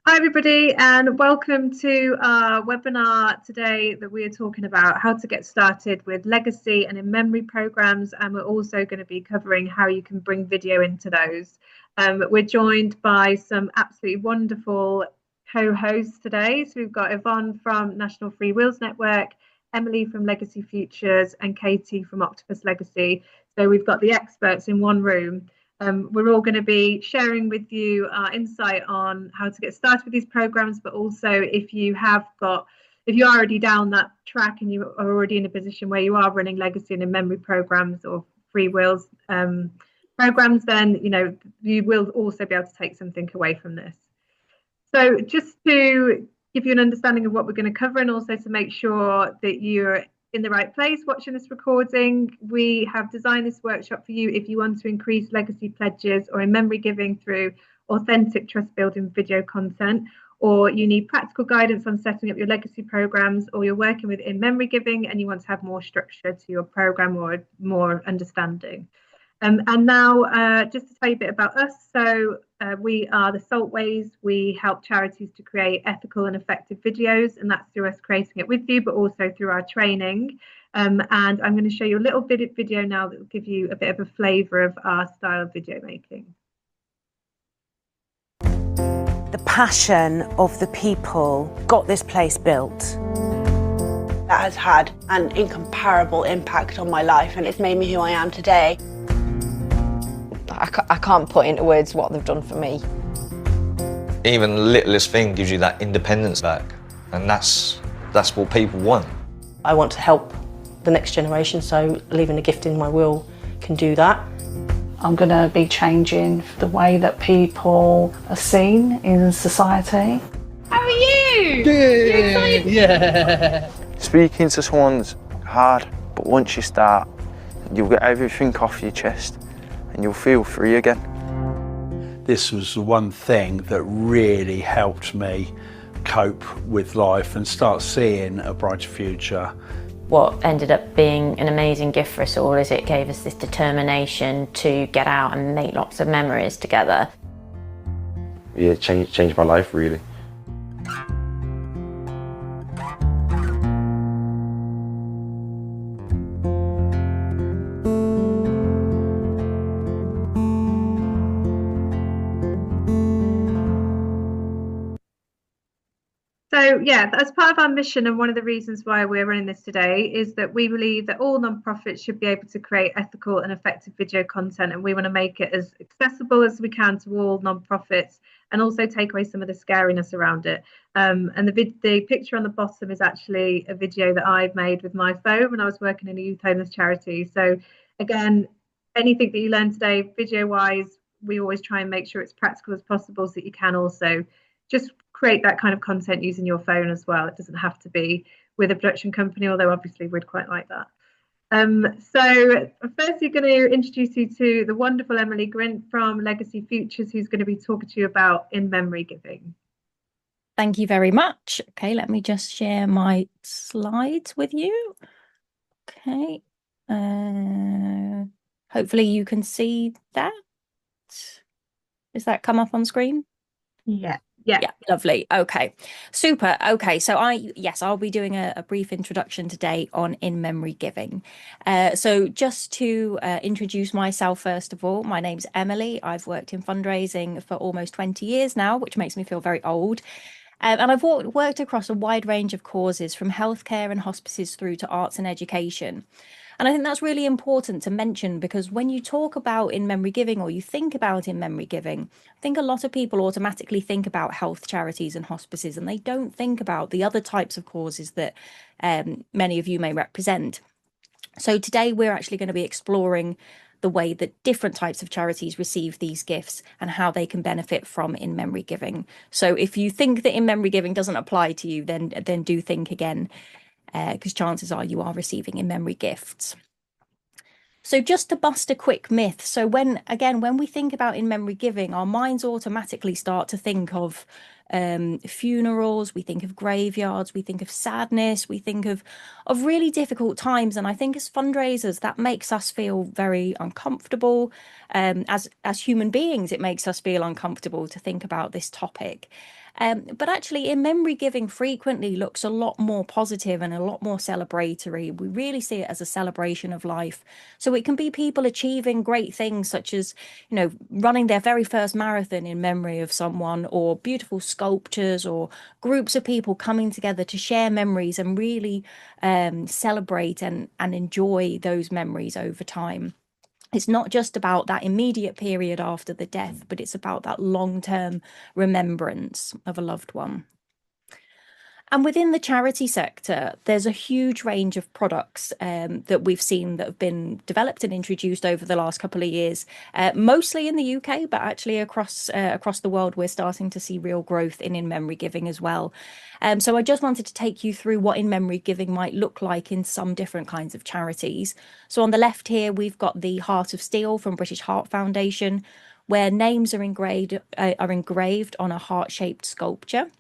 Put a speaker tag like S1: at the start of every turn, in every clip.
S1: Hi, everybody, and welcome to our webinar today that we are talking about how to get started with legacy and in-memory programs. And we're also going to be covering how you can bring video into those. We're joined by some absolutely wonderful co-hosts today. So we've got Yvonne from National Free Wheels Network, Emily from Legacy Futures, and Katie from Octopus Legacy. So we've got the experts in one room. We're all going to be sharing with you our insight on how to get started with these programs, but also if you're already down that track and you are already in a position where you are running legacy and in-memory programs or free wheels programs, then you will also be able to take something away from this. So just to give you an understanding of what we're going to cover, and also to make sure that you're in the right place watching this recording, we have designed this workshop for you if you want to increase legacy pledges or in-memory giving through authentic trust building video content, or you need practical guidance on setting up your legacy programs, or you're working with in-memory giving and you want to have more structure to your program or more understanding. And now, just to tell you a bit about us, so we are the Saltways. We help charities to create ethical and effective videos, and that's through us creating it with you, but also through our training. And I'm going to show you a little bit of video now that will give you a bit of a flavour of our style of video making.
S2: The passion of the people got this place built.
S3: That has had an incomparable impact on my life, and it's made me who I am today.
S4: I can't put into words what they've done for me.
S5: Even the littlest thing gives you that independence back, and that's what people want.
S3: I want to help the next generation, so leaving a gift in my will can do that.
S6: I'm going to be changing the way that people are seen in society.
S4: How are you?
S7: Good. Yeah. Speaking to someone's hard, but once you start, you'll get everything off your chest and you'll feel free again.
S8: This was the one thing that really helped me cope with life and start seeing a brighter future.
S9: What ended up being an amazing gift for us all is it gave us this determination to get out and make lots of memories together.
S10: Yeah, it changed my life really.
S1: So yeah, as part of our mission, and one of the reasons why we're running this today is that we believe that all nonprofits should be able to create ethical and effective video content, and we want to make it as accessible as we can to all nonprofits, and also take away some of the scariness around it. And the picture on the bottom is actually a video that I've made with my phone when I was working in a youth homeless charity. So again, anything that you learn today, video-wise, we always try and make sure it's practical as possible so that you can also just create that kind of content using your phone as well. It doesn't have to be with a production company, although obviously we'd quite like that. So first, you're going to introduce you to the wonderful Emily Grint from Legacy Futures, who's going to be talking to you about in-memory giving.
S11: Thank you very much. Okay, let me just share my slides with you. Okay, hopefully you can see that. Does that come up on screen?
S1: Yeah,
S11: lovely. Okay, super. Okay, so I'll be doing a brief introduction today on in-memory giving. So just to introduce myself, first of all, my name's Emily. I've worked in fundraising for almost 20 years now, which makes me feel very old. And I've worked across a wide range of causes, from healthcare and hospices through to arts and education. And I think that's really important to mention, because when you talk about in-memory giving, or you think about in-memory giving, I think a lot of people automatically think about health charities and hospices, and they don't think about the other types of causes that many of you may represent. So today we're actually going to be exploring the way that different types of charities receive these gifts and how they can benefit from in-memory giving. So if you think that in-memory giving doesn't apply to you, then do think again, because chances are you are receiving in-memory gifts. So just to bust a quick myth, so when we think about in-memory giving, our minds automatically start to think of funerals, we think of graveyards, we think of sadness, we think of really difficult times. And I think as fundraisers, that makes us feel very uncomfortable. As human beings, it makes us feel uncomfortable to think about this topic. But actually, in memory giving frequently looks a lot more positive and a lot more celebratory. We really see it as a celebration of life. So it can be people achieving great things, such as, running their very first marathon in memory of someone, or beautiful sculptures, or groups of people coming together to share memories and really celebrate and enjoy those memories over time. It's not just about that immediate period after the death, but it's about that long-term remembrance of a loved one. And within the charity sector, there's a huge range of products that we've seen that have been developed and introduced over the last couple of years, mostly in the UK, but actually across the world, we're starting to see real growth in memory giving as well. So I just wanted to take you through what in memory giving might look like in some different kinds of charities. So on the left here, we've got the Heart of Steel from British Heart Foundation, where names are engraved on a heart-shaped sculpture.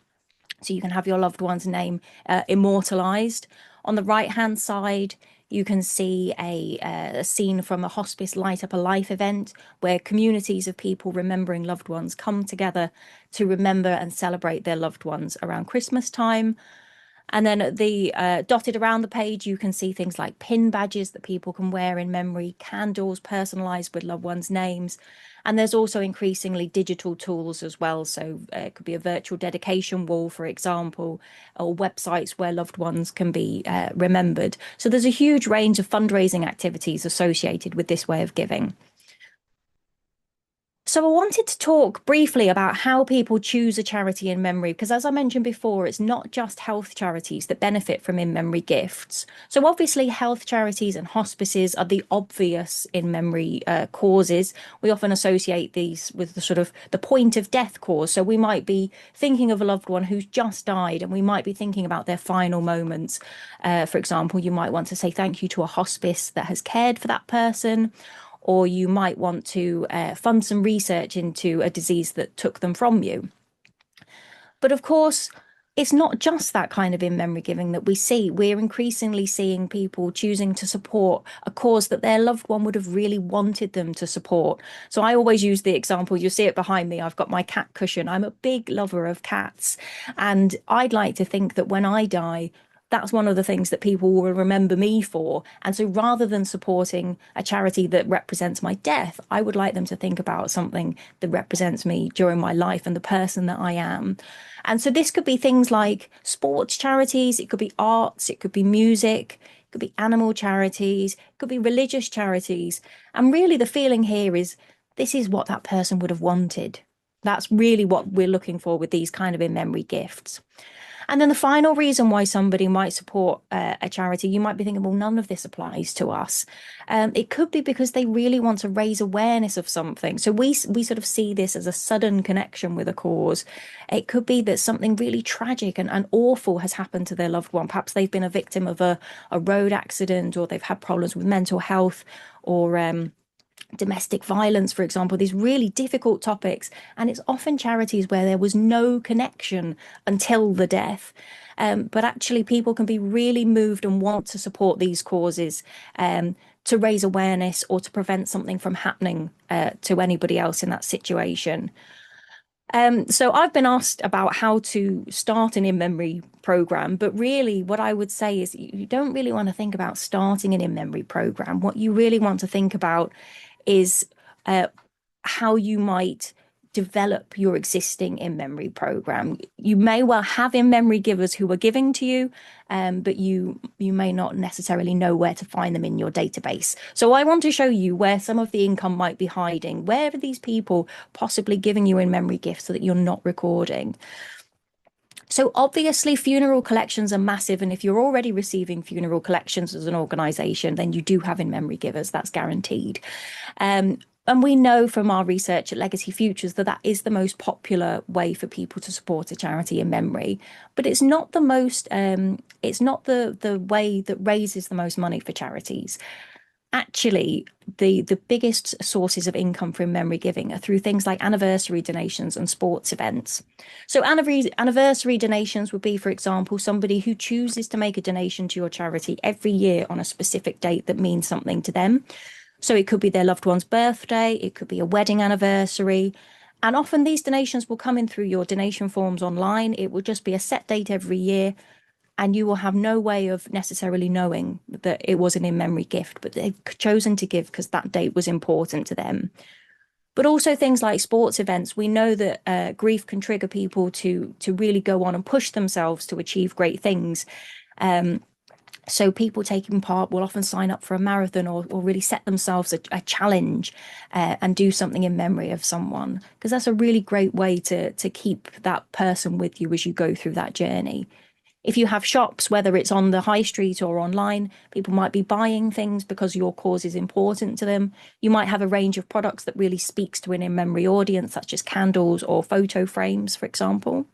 S11: So you can have your loved one's name immortalized. On the right-hand side, you can see a scene from a Hospice Light Up a Life event, where communities of people remembering loved ones come together to remember and celebrate their loved ones around Christmas time. And then dotted around the page, you can see things like pin badges that people can wear in memory, candles personalized with loved ones' names. And there's also increasingly digital tools as well. So it could be a virtual dedication wall, for example, or websites where loved ones can be remembered. So there's a huge range of fundraising activities associated with this way of giving. So I wanted to talk briefly about how people choose a charity in memory, because as I mentioned before, it's not just health charities that benefit from in-memory gifts. So obviously health charities and hospices are the obvious in-memory causes. We often associate these with the sort of the point of death cause. So we might be thinking of a loved one who's just died, and we might be thinking about their final moments. For example, you might want to say thank you to a hospice that has cared for that person. Or you might want to fund some research into a disease that took them from you. But of course, it's not just that kind of in-memory giving that we see. We're increasingly seeing people choosing to support a cause that their loved one would have really wanted them to support. So I always use the example, you'll see it behind me, I've got my cat cushion. I'm a big lover of cats. And I'd like to think that when I die, that's one of the things that people will remember me for. And so rather than supporting a charity that represents my death, I would like them to think about something that represents me during my life and the person that I am. And so this could be things like sports charities, it could be arts, it could be music, it could be animal charities, it could be religious charities. And really the feeling here is this is what that person would have wanted. That's really what we're looking for with these kind of in-memory gifts. And then the final reason why somebody might support a charity, you might be thinking, well, none of this applies to us. It could be because they really want to raise awareness of something. So we sort of see this as a sudden connection with a cause. It could be that something really tragic and awful has happened to their loved one. Perhaps they've been a victim of a road accident, or they've had problems with mental health, or domestic violence, for example, these really difficult topics. And it's often charities where there was no connection until the death. But actually people can be really moved and want to support these causes to raise awareness or to prevent something from happening to anybody else in that situation. So I've been asked about how to start an in-memory program, but really what I would say is you don't really want to think about starting an in-memory program. What you really want to think about is how you might develop your existing in-memory program. You may well have in-memory givers who are giving to you, but you may not necessarily know where to find them in your database. So I want to show you where some of the income might be hiding. Where are these people possibly giving you in-memory gifts so that you're not recording? So obviously funeral collections are massive, and if you're already receiving funeral collections as an organisation, then you do have in-memory givers, that's guaranteed. And we know from our research at Legacy Futures that that is the most popular way for people to support a charity in memory, but it's not the way that raises the most money for charities. actually the biggest sources of income for in memory giving are through things like anniversary donations and sports events. So anniversary donations would be, for example, somebody who chooses to make a donation to your charity every year on a specific date that means something to them. So it could be their loved one's birthday, it could be a wedding anniversary. And often these donations will come in through your donation forms online. It will just be a set date every year, and you will have no way of necessarily knowing that it was an in-memory gift, but they've chosen to give because that date was important to them. But also things like sports events, we know that grief can trigger people to really go on and push themselves to achieve great things. So people taking part will often sign up for a marathon or really set themselves a challenge and do something in memory of someone, because that's a really great way to keep that person with you as you go through that journey. If you have shops, whether it's on the high street or online, people might be buying things because your cause is important to them. You might have a range of products that really speaks to an in-memory audience, such as candles or photo frames, for example.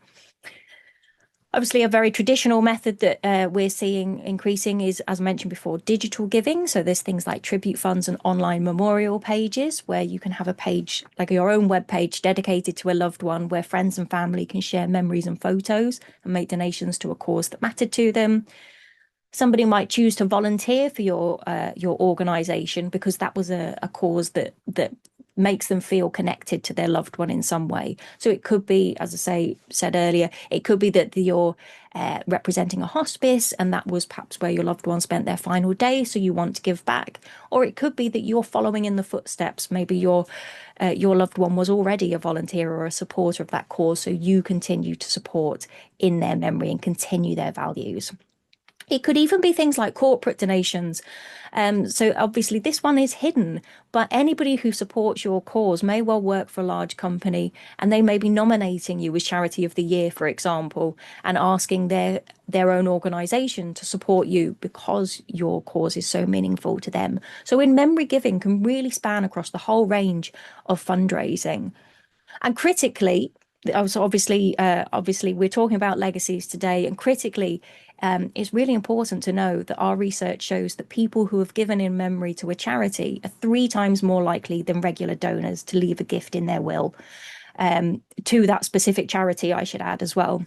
S11: Obviously, a very traditional method that we're seeing increasing is, as mentioned before, digital giving. So there's things like tribute funds and online memorial pages where you can have a page, like your own web page, dedicated to a loved one, where friends and family can share memories and photos and make donations to a cause that mattered to them. Somebody might choose to volunteer for your organisation because that was a cause that makes them feel connected to their loved one in some way. So it could be, as I said earlier, it could be that you're representing a hospice and that was perhaps where your loved one spent their final day, so you want to give back. Or it could be that you're following in the footsteps. Maybe your loved one was already a volunteer or a supporter of that cause, so you continue to support in their memory and continue their values. It could even be things like corporate donations. So obviously this one is hidden, but anybody who supports your cause may well work for a large company, and they may be nominating you as Charity of the Year, for example, and asking their own organisation to support you because your cause is so meaningful to them. So in memory giving can really span across the whole range of fundraising. And critically, so obviously we're talking about legacies today, and critically, it's really important to know that our research shows that people who have given in memory to a charity are 3 times more likely than regular donors to leave a gift in their will to that specific charity, I should add as well.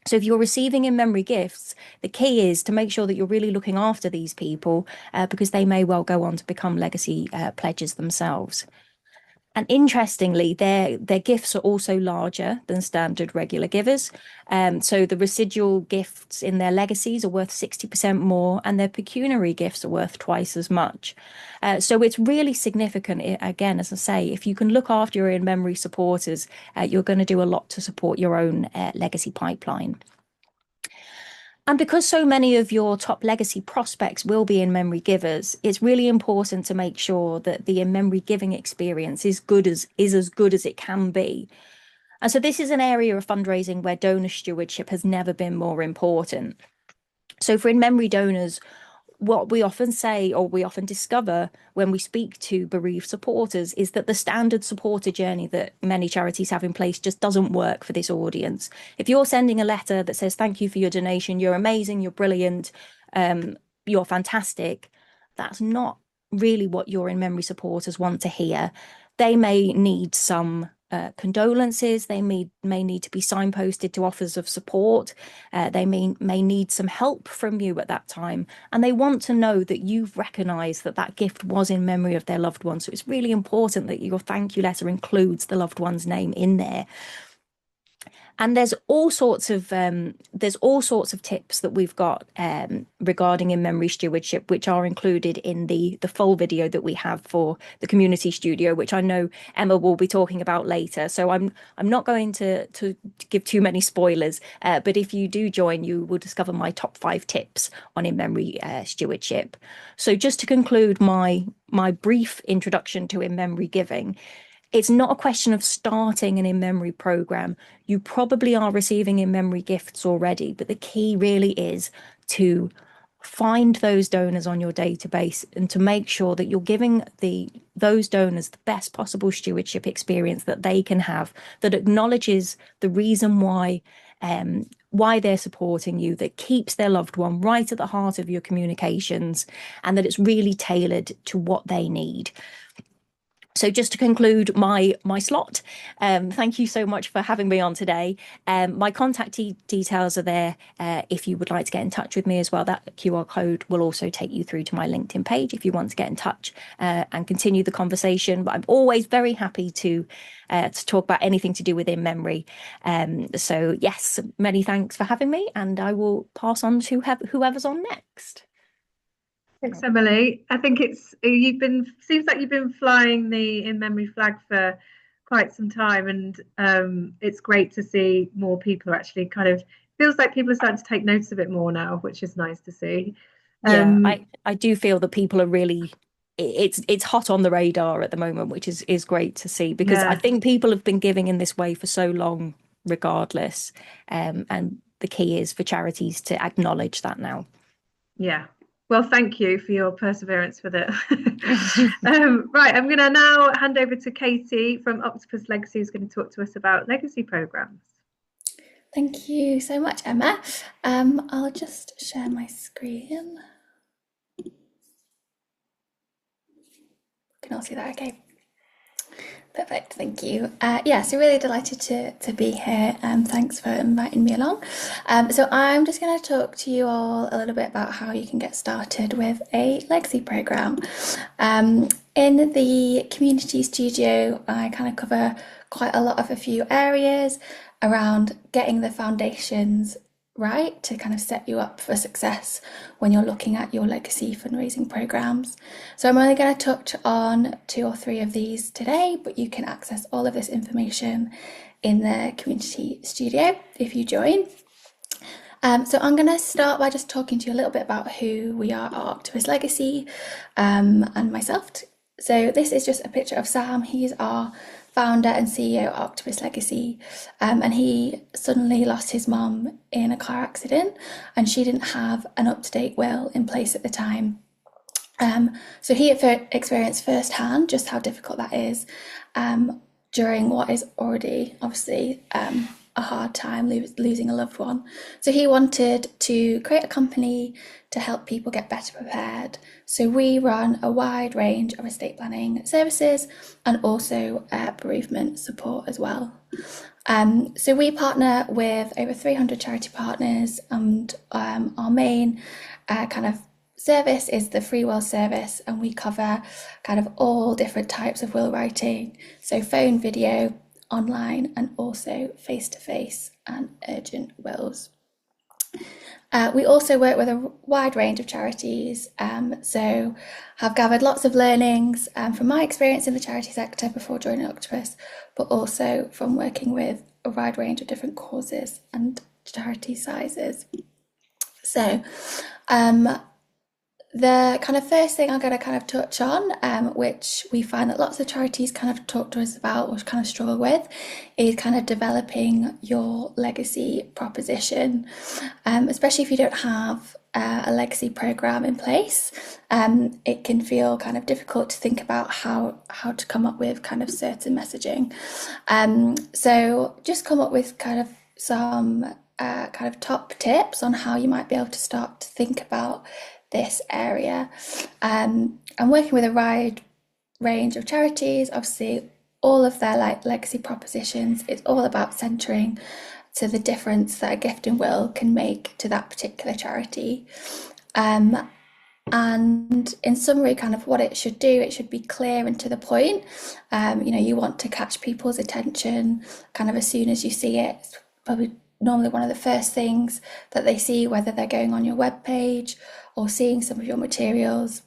S11: So if you're receiving in memory gifts, the key is to make sure that you're really looking after these people because they may well go on to become legacy pledges themselves. And interestingly, their gifts are also larger than standard regular givers. So the residual gifts in their legacies are worth 60% more, and their pecuniary gifts are worth twice as much. So it's really significant. Again, as I say, if you can look after your in-memory supporters, you're going to do a lot to support your own legacy pipeline. And because so many of your top legacy prospects will be in-memory givers, it's really important to make sure that the in-memory giving experience is as good as it can be. And so this is an area of fundraising where donor stewardship has never been more important. So for in-memory donors, what we often say, or we often discover when we speak to bereaved supporters, is that the standard supporter journey that many charities have in place just doesn't work for this audience. If you're sending a letter that says, thank you for your donation, you're amazing, you're brilliant, you're fantastic, that's not really what your in-memory supporters want to hear. They may need some condolences, they may need to be signposted to offers of support, they may need some help from you at that time, and they want to know that you've recognised that that gift was in memory of their loved one. So it's really important that your thank you letter includes the loved one's name in there. And there's all sorts of tips that we've got regarding in-memory stewardship, which are included in the full video that we have for the community studio, which I know Emma will be talking about later. So I'm not going to give too many spoilers, but if you do join, you will discover my top 5 tips on in-memory stewardship. So just to conclude my brief introduction to in-memory giving, it's not a question of starting an in-memory program. You probably are receiving in-memory gifts already, but the key really is to find those donors on your database and to make sure that you're giving those donors the best possible stewardship experience that they can have, that acknowledges the reason why why they're supporting you, that keeps their loved one right at the heart of your communications, and that it's really tailored to what they need. So just to conclude my slot, thank you so much for having me on today. My contact details are there if you would like to get in touch with me as well. That QR code will also take you through to my LinkedIn page if you want to get in touch and continue the conversation. But I'm always very happy to talk about anything to do with in memory. So yes, many thanks for having me, and I will pass on to whoever's on next.
S1: Thanks, Emily. I think seems like you've been flying the in memory flag for quite some time, and it's great to see more people actually feels like people are starting to take notice of it more now, which is nice to see.
S11: I do feel that people are really, it's hot on the radar at the moment, which is great to see, because I think people have been giving in this way for so long regardless, and the key is for charities to acknowledge that now.
S1: Yeah. Well, thank you for your perseverance with it. Right, I'm going to now hand over to Katie from Octopus Legacy, who's going to talk to us about legacy programs.
S12: Thank you so much, Emma. I'll just share my screen. You can all see that, okay? Perfect, thank you. So really delighted to be here, and thanks for inviting me along. So I'm just going to talk to you all a little bit about how you can get started with a legacy program. In the community studio, I kind of cover quite a lot of a few areas around getting the foundations right to kind of set you up for success when you're looking at your legacy fundraising programs. So I'm only going to touch on 2 or 3 of these today, but you can access all of this information in the community studio if you join. So I'm going to start by just talking to you a little bit about who we are at Octopus Legacy, and myself. So this is just a picture of Sam. He's our founder and CEO of Octopus Legacy, and he suddenly lost his mum in a car accident, and she didn't have an up-to-date will in place at the time. So he experienced firsthand just how difficult that is during what is already obviously a hard time losing a loved one. So he wanted to create a company to help people get better prepared. So we run a wide range of estate planning services and also bereavement support as well. So we partner with over 300 charity partners, and our main kind of service is the free will service, and we cover kind of all different types of will writing, so phone, video, online, and also face-to-face and urgent wills. We also work with a wide range of charities, so have gathered lots of learnings from my experience in the charity sector before joining Octopus, but also from working with a wide range of different causes and charity sizes. So the kind of first thing I'm going to kind of touch on, which we find that lots of charities kind of talk to us about or kind of struggle with, is kind of developing your legacy proposition, especially if you don't have a legacy program in place. It can feel kind of difficult to think about how to come up with kind of certain messaging. So just come up with kind of some kind of top tips on how you might be able to start to think about this area. I'm working with a wide range of charities. Obviously, all of their legacy propositions, it's all about centering to the difference that a gift and will can make to that particular charity. And in summary, kind of what it should do, it should be clear and to the point. You want to catch people's attention kind of as soon as you see it. It's probably normally one of the first things that they see, whether they're going on your webpage or seeing some of your materials.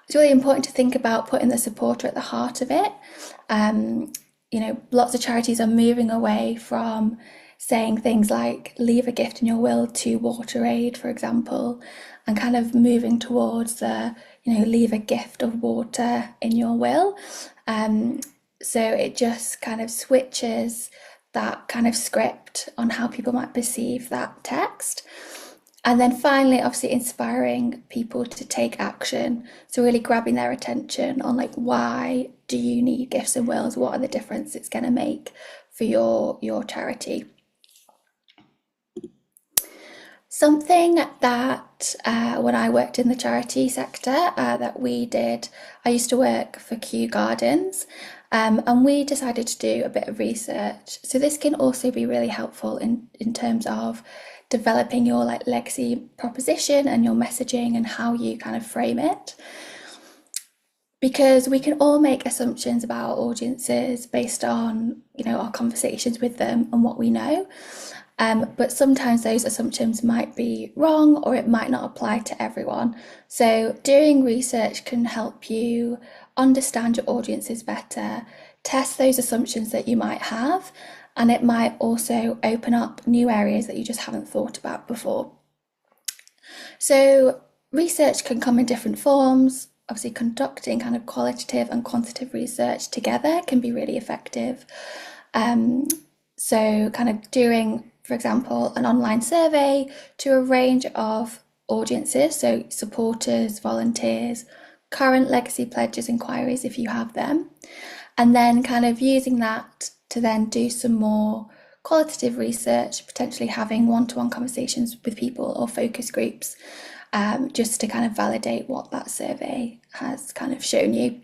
S12: It's really important to think about putting the supporter at the heart of it. Lots of charities are moving away from saying things like leave a gift in your will to water aid, for example, and kind of moving towards the, leave a gift of water in your will. So it just kind of switches that kind of script on how people might perceive that text. And then finally, obviously inspiring people to take action. So really grabbing their attention on why do you need gifts and wills? What are the difference it's going to make for your charity? Something that when I worked in the charity sector that we did, I used to work for Kew Gardens, and we decided to do a bit of research. So this can also be really helpful in terms of developing your legacy proposition and your messaging and how you kind of frame it. Because we can all make assumptions about audiences based on, our conversations with them and what we know. But sometimes those assumptions might be wrong, or it might not apply to everyone. So doing research can help you understand your audiences better, test those assumptions that you might have, and it might also open up new areas that you just haven't thought about before. So research can come in different forms. Obviously, conducting kind of qualitative and quantitative research together can be really effective. So kind of doing, for example, an online survey to a range of audiences, so supporters, volunteers, current legacy pledges, inquiries if you have them, and then kind of using that to then do some more qualitative research, potentially having one-to-one conversations with people or focus groups, just to kind of validate what that survey has kind of shown you.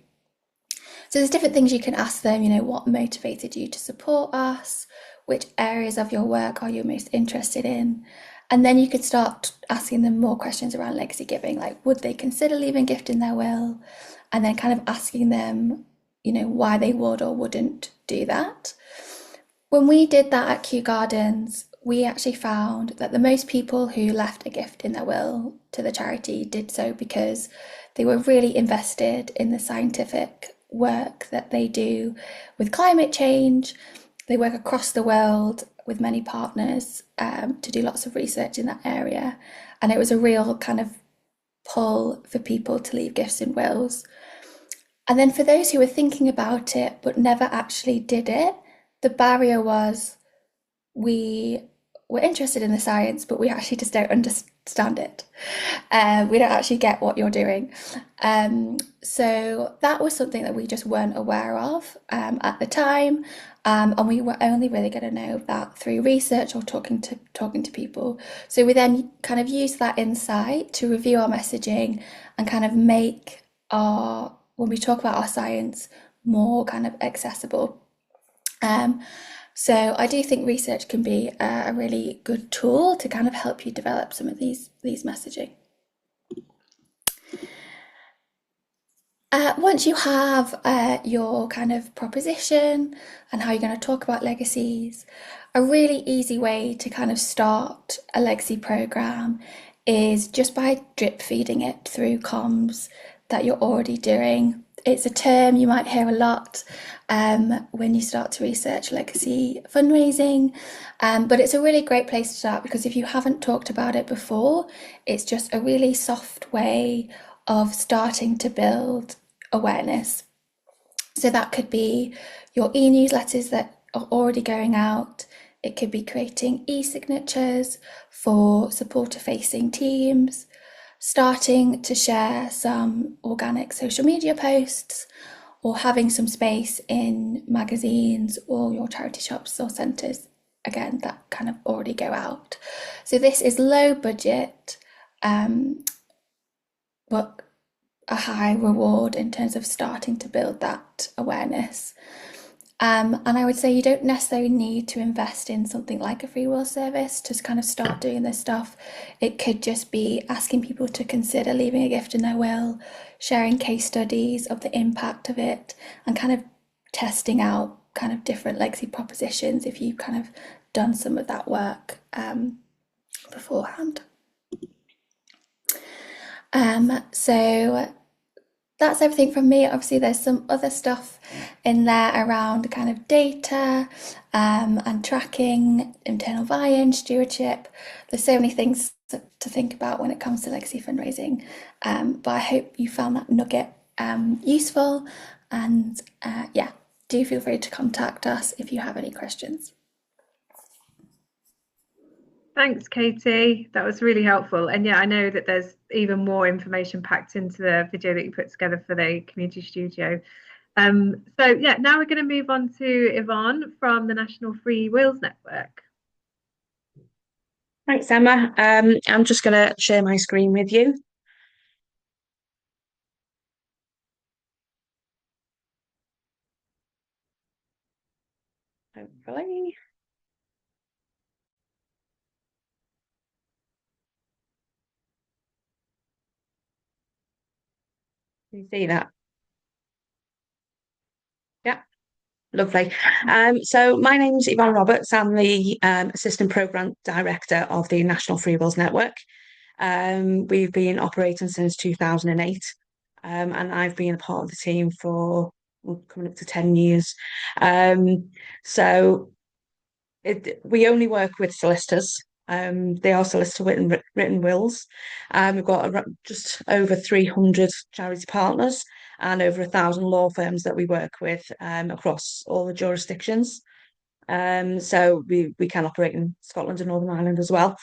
S12: So there's different things you can ask them, what motivated you to support us? Which areas of your work are you most interested in? And then you could start asking them more questions around legacy giving, like would they consider leaving a gift in their will? And then kind of asking them, why they would or wouldn't do that. When we did that at Kew Gardens, we actually found that the most people who left a gift in their will to the charity did so because they were really invested in the scientific work that they do with climate change. They work across the world with many partners to do lots of research in that area. And it was a real kind of pull for people to leave gifts in wills. And then for those who were thinking about it but never actually did it, the barrier was we were interested in the science, but we actually just don't understand it. We don't actually get what you're doing. So that was something that we just weren't aware of at the time. And we were only really going to know that through research or talking to people. So we then kind of used that insight to review our messaging and kind of make when we talk about our science, more kind of accessible. So I do think research can be a really good tool to kind of help you develop some of these messaging. Once you have your kind of proposition and how you're going to talk about legacies, a really easy way to kind of start a legacy program is just by drip feeding it through comms that you're already doing. It's a term you might hear a lot when you start to research legacy fundraising, but it's a really great place to start because if you haven't talked about it before, it's just a really soft way of starting to build awareness. So that could be your e-newsletters that are already going out. It could be creating e-signatures for supporter-facing teams, starting to share some organic social media posts, or having some space in magazines or your charity shops or centres, again, that kind of already go out. So this is low budget, but a high reward in terms of starting to build that awareness. And I would say you don't necessarily need to invest in something like a free will service to kind of start doing this stuff. It could just be asking people to consider leaving a gift in their will, sharing case studies of the impact of it, and kind of testing out kind of different legacy propositions if you've kind of done some of that work beforehand. So that's everything from me. Obviously there's some other stuff in there around kind of data and tracking, internal buy-in, stewardship. There's so many things to think about when it comes to legacy fundraising, but I hope you found that nugget useful, and yeah, do feel free to contact us if you have any questions.
S1: Thanks, Katie. That was really helpful. And yeah, I know that there's even more information packed into the video that you put together for the community studio. So yeah, now we're going to move on to Yvonne from the National Free Wills Network.
S13: Thanks, Emma. I'm just going to share my screen with you. Hopefully. Can you see that? Yeah, lovely. So my name's Yvonne Roberts. I'm the Assistant Programme Director of the National Free Wills Network. We've been operating since 2008, and I've been a part of the team for coming up to 10 years. So we only work with solicitors. They are solicitor written wills. We've got just over 300 charity partners and over 1,000 law firms that we work with across all the jurisdictions. So we can operate in Scotland and Northern Ireland as well.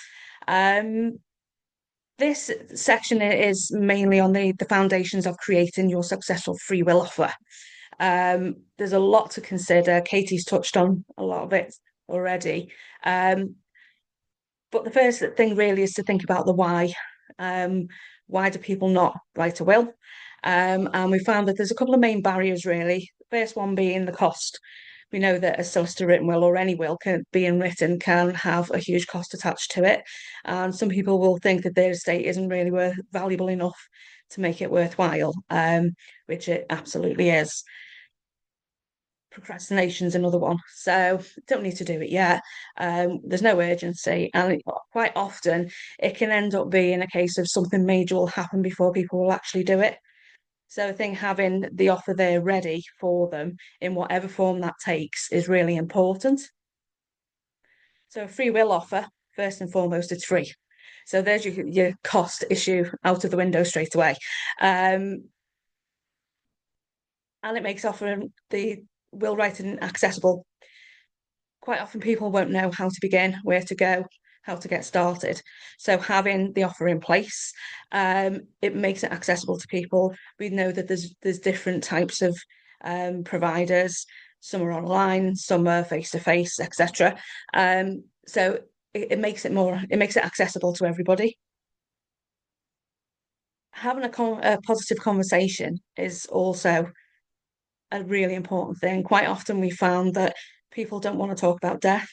S13: This section is mainly on the foundations of creating your successful free will offer. There's a lot to consider. Katie's touched on a lot of it already. But the first thing really is to think about the why. Why do people not write a will? And we found that there's a couple of main barriers really. The first one being the cost. We know that a solicitor written will or any will being written can have a huge cost attached to it. And some people will think that their estate isn't really valuable enough to make it worthwhile, which it absolutely is. Procrastination is another one. So don't need to do it yet. There's no urgency. And quite often it can end up being a case of something major will happen before people will actually do it. So I think having the offer there ready for them in whatever form that takes is really important. So a free will offer, first and foremost, it's free. So there's your cost issue out of the window straight away. And it makes offering the will writing accessible. Quite often people won't know how to begin, where to go, how to get started. So having the offer in place, it makes it accessible to people. We know that there's different types of providers. Some are online, some are face to face, etc. So it makes it accessible to everybody. Having a positive conversation is also a really important thing. Quite often we found that people don't want to talk about death,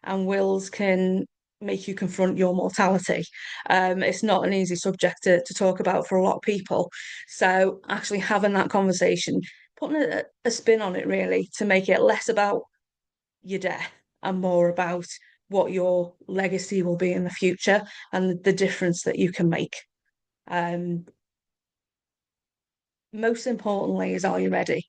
S13: and wills can make you confront your mortality. It's not an easy subject to talk about for a lot of people. So actually having that conversation, putting a spin on it really to make it less about your death and more about what your legacy will be in the future and the difference that you can make. Most importantly is, are you ready?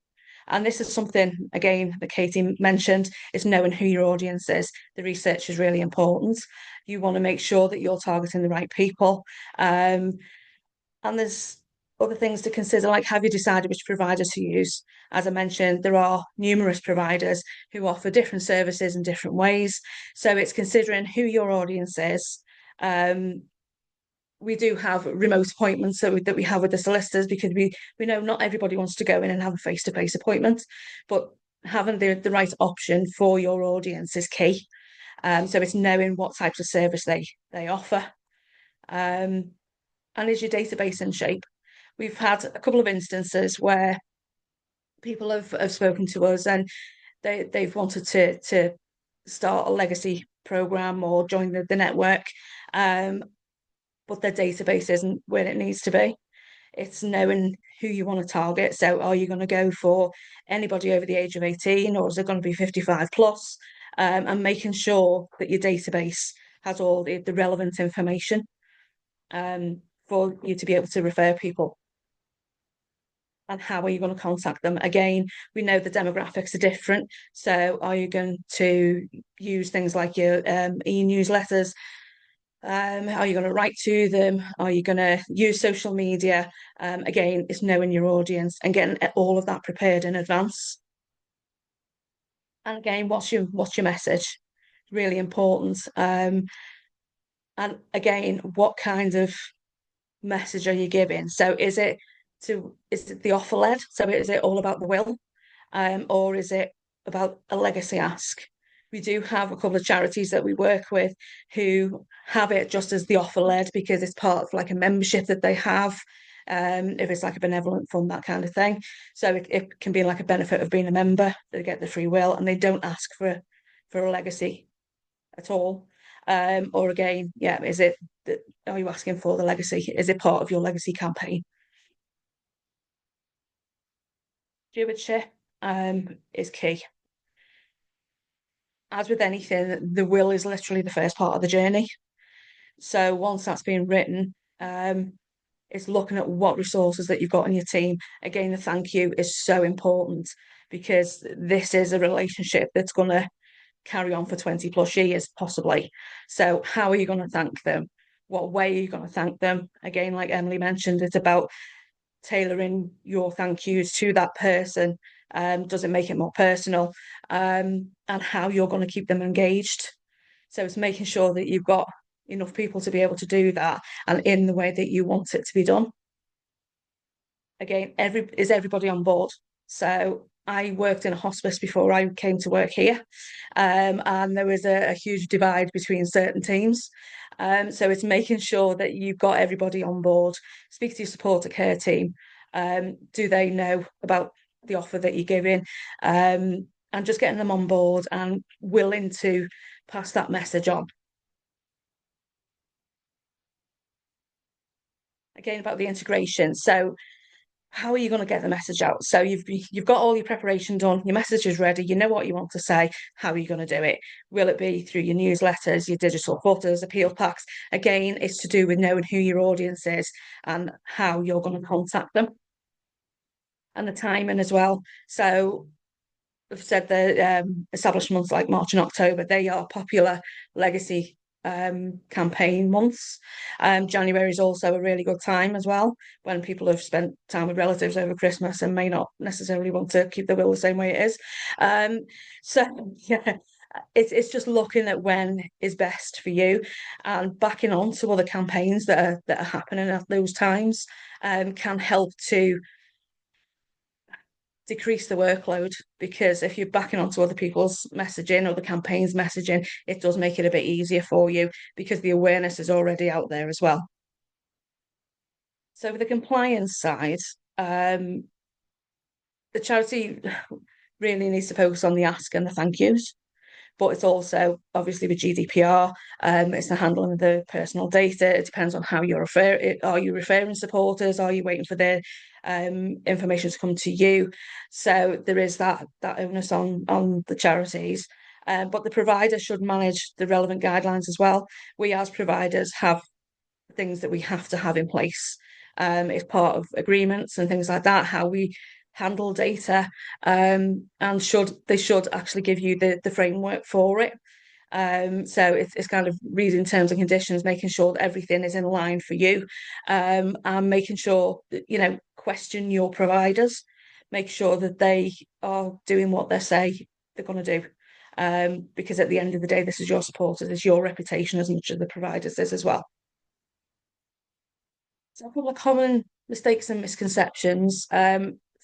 S13: And this is something, again, that Katie mentioned, is knowing who your audience is. The research is really important. You want to make sure that you're targeting the right people. And there's other things to consider, like have you decided which provider to use? As I mentioned, there are numerous providers who offer different services in different ways. So it's considering who your audience is. We do have remote appointments that we have with the solicitors because we know not everybody wants to go in and have a face-to-face appointment, but having the right option for your audience is key. So it's knowing what types of service they offer. And is your database in shape? We've had a couple of instances where people have spoken to us and they've wanted to start a legacy program or join the network. But their database isn't where it needs to be. It's knowing who you want to target. So are you going to go for anybody over the age of 18 or is it going to be 55 plus? And making sure that your database has all the relevant information for you to be able to refer people. And how are you going to contact them? Again, we know the demographics are different. So are you going to use things like your e-newsletters? Are you going to write to them? Are you going to use social media? Again, it's knowing your audience and getting all of that prepared in advance. And again, what's your message? Really important. And again, what kind of message are you giving? So is it the offer led? So is it all about the will? Or is it about a legacy ask? We do have a couple of charities that we work with who have it just as the offer led, because it's part of like a membership that they have. If it's like a benevolent fund, that kind of thing. So it can be like a benefit of being a member. They get the free will and they don't ask for a legacy at all. Or again, yeah, are you asking for the legacy? Is it part of your legacy campaign? Stewardship is key. As with anything, the will is literally the first part of the journey. So once that's been written, it's looking at what resources that you've got in your team. Again, the thank you is so important, because this is a relationship that's going to carry on for 20 plus years, possibly. So how are you going to thank them? What way are you going to thank them? Again, like Emily mentioned, it's about tailoring your thank yous to that person. Does it make it more personal? And how you're going to keep them engaged. So it's making sure that you've got enough people to be able to do that, and in the way that you want it to be done. Again, is everybody on board? So I worked in a hospice before I came to work here, and there was a huge divide between certain teams. So it's making sure that you've got everybody on board. Speak to your supporter care team. Do they know about the offer that you're giving? And just getting them on board and willing to pass that message on. Again, about the integration. So how are you going to get the message out? So you've got all your preparation done, your message is ready, you know what you want to say. How are you going to do it? Will it be through your newsletters, your digital footers, appeal packs? Again, it's to do with knowing who your audience is and how you're going to contact them, and the timing as well. So I've said the established months like March and October, they are popular legacy campaign months. January is also a really good time as well, when people have spent time with relatives over Christmas and may not necessarily want to keep the will the same way it is. So yeah, it's just looking at when is best for you, and backing on to other campaigns that are happening at those times can help to decrease the workload, because if you're backing onto other people's messaging or the campaign's messaging, it does make it a bit easier for you, because the awareness is already out there as well. So with the compliance side, the charity really needs to focus on the ask and the thank yous, but it's also obviously with GDPR, it's the handling of the personal data. It depends on how you're are you referring supporters? Are you waiting for their information to come to you? So there is that onus on the charities, but the provider should manage the relevant guidelines as well. We as providers have things that we have to have in place. It's part of agreements and things like that, how we handle data, and they should actually give you the framework for it. So it's kind of reading terms and conditions, making sure that everything is in line for you, and making sure that, question your providers, make sure that they are doing what they say they're going to do, because at the end of the day, this is your supporters, it's your reputation as much as the providers is as well. So a couple of common mistakes and misconceptions.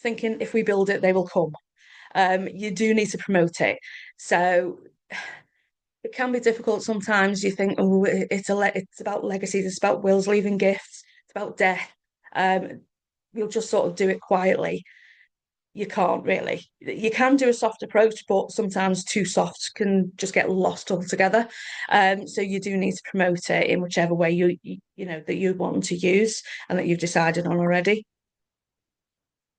S13: Thinking if we build it, they will come. You do need to promote it. So it can be difficult sometimes. You think, oh, it's about legacies, it's about wills, leaving gifts, it's about death. You'll just sort of do it quietly. You can't really. You can do a soft approach, but sometimes too soft can just get lost altogether. So you do need to promote it in whichever way that you want to use and that you've decided on already.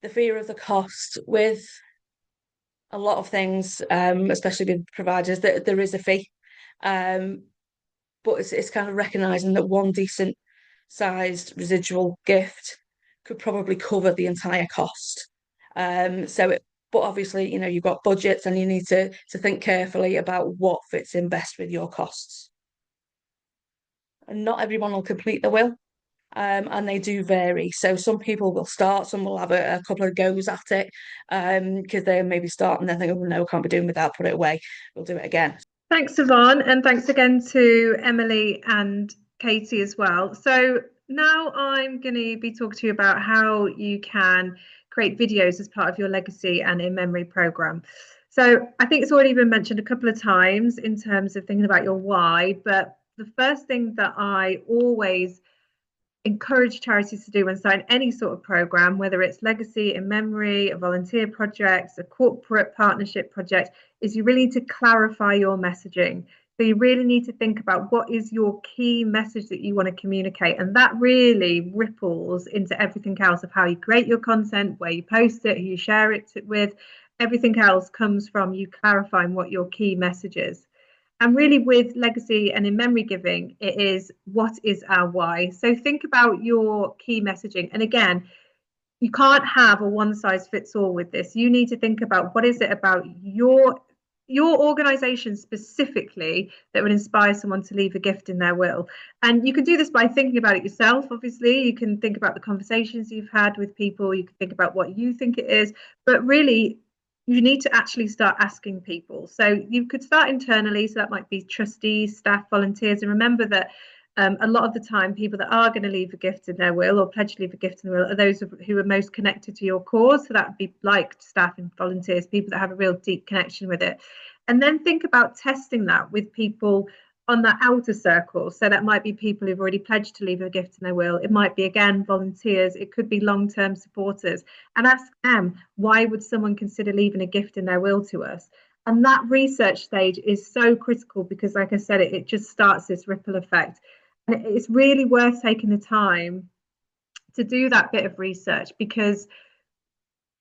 S13: The fear of the cost with a lot of things, especially with providers, that there is a fee, but it's kind of recognising that one decent sized residual gift could probably cover the entire cost. But obviously, you've got budgets and you need to think carefully about what fits in best with your costs. And not everyone will complete the will, and they do vary. So some people will start, some will have a couple of goes at it, because they maybe start and then think, oh no, can't be doing with that, put it away, we'll do it again.
S1: Thanks, Yvonne, and thanks again to Emily and Katie as well. So now I'm going to be talking to you about how you can create videos as part of your legacy and in memory program. So I think it's already been mentioned a couple of times in terms of thinking about your why, but the first thing that I always encourage charities to do when starting any sort of program, whether it's legacy in memory, a volunteer project, a corporate partnership project, is you really need to clarify your messaging. So you really need to think about what is your key message that you want to communicate, and that really ripples into everything else of how you create your content, where you post it, who you share it with. Everything else comes from you clarifying what your key message is. And really with legacy and in memory giving, it is what is our why. So think about your key messaging. And again, you can't have a one size fits all with this. You need to think about what is it about your organization specifically that would inspire someone to leave a gift in their will. And you can do this by thinking about it yourself. Obviously, you can think about the conversations you've had with people. You can think about what you think it is, but really you need to actually start asking people. So you could start internally. So that might be trustees, staff, volunteers. And remember that a lot of the time, people that are going to leave a gift in their will or pledge to leave a gift in their will are those who are most connected to your cause. So that would be like staff and volunteers, people that have a real deep connection with it. And then think about testing that with people on that outer circle. So that might be people who've already pledged to leave a gift in their will. It might be, again, volunteers. It could be long-term supporters. And ask them, why would someone consider leaving a gift in their will to us? And that research stage is so critical because, like I said, it just starts this ripple effect. And it's really worth taking the time to do that bit of research, because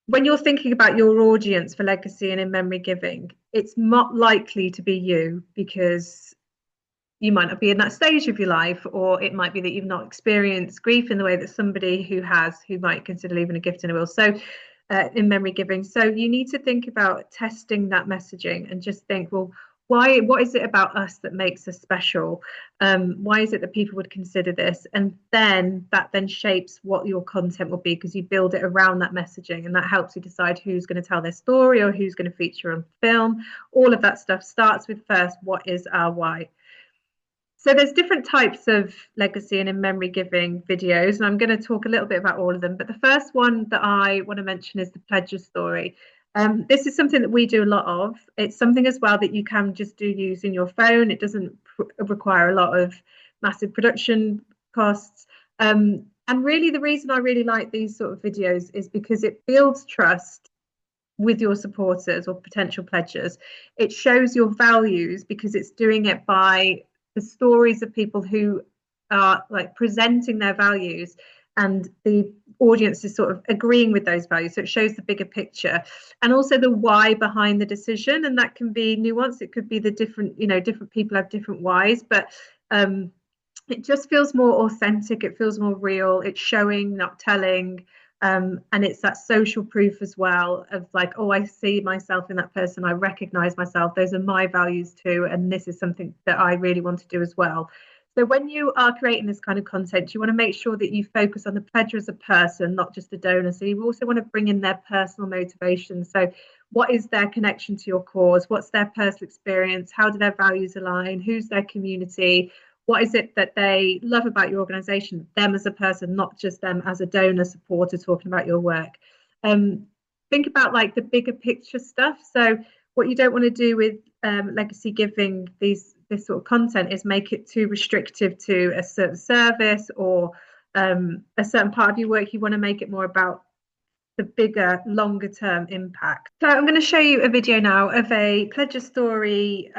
S1: when you're thinking about your audience for legacy and in memory giving, it's not likely to be you, because you might not be in that stage of your life, or it might be that you've not experienced grief in the way that somebody who might consider leaving a gift in a will. So in memory giving. So you need to think about testing that messaging and just think, well, what is it about us that makes us special? Why is it that people would consider this? And then that shapes what your content will be, because you build it around that messaging, and that helps you decide who's going to tell their story or who's going to feature on film. All of that stuff starts with first, what is our why? So there's different types of legacy and in memory giving videos, and I'm going to talk a little bit about all of them. But the first one that I want to mention is the pledger story. This is something that we do a lot of. It's something as well that you can just do using your phone. It doesn't require a lot of massive production costs. And really the reason I really like these sort of videos is because it builds trust with your supporters or potential pledgers. It shows your values because it's doing it by the stories of people who are like presenting their values, and the audience is sort of agreeing with those values. So it shows the bigger picture, and also the why behind the decision. And that can be nuanced. It could be the different people have different whys, but it just feels more authentic. It feels more real. It's showing, not telling. And it's that social proof as well of like, oh, I see myself in that person. I recognize myself. Those are my values too. And this is something that I really want to do as well. So when you are creating this kind of content, you want to make sure that you focus on the pledger as a person, not just a donor. So you also want to bring in their personal motivation. So what is their connection to your cause? What's their personal experience? How do their values align? Who's their community? What is it that they love about your organisation, them as a person, not just them as a donor, supporter, talking about your work. Think about like the bigger picture stuff. So what you don't want to do with legacy giving, this sort of content, is make it too restrictive to a certain service or a certain part of your work. You want to make it more about the bigger, longer term impact. So I'm going to show you a video now of a pledger story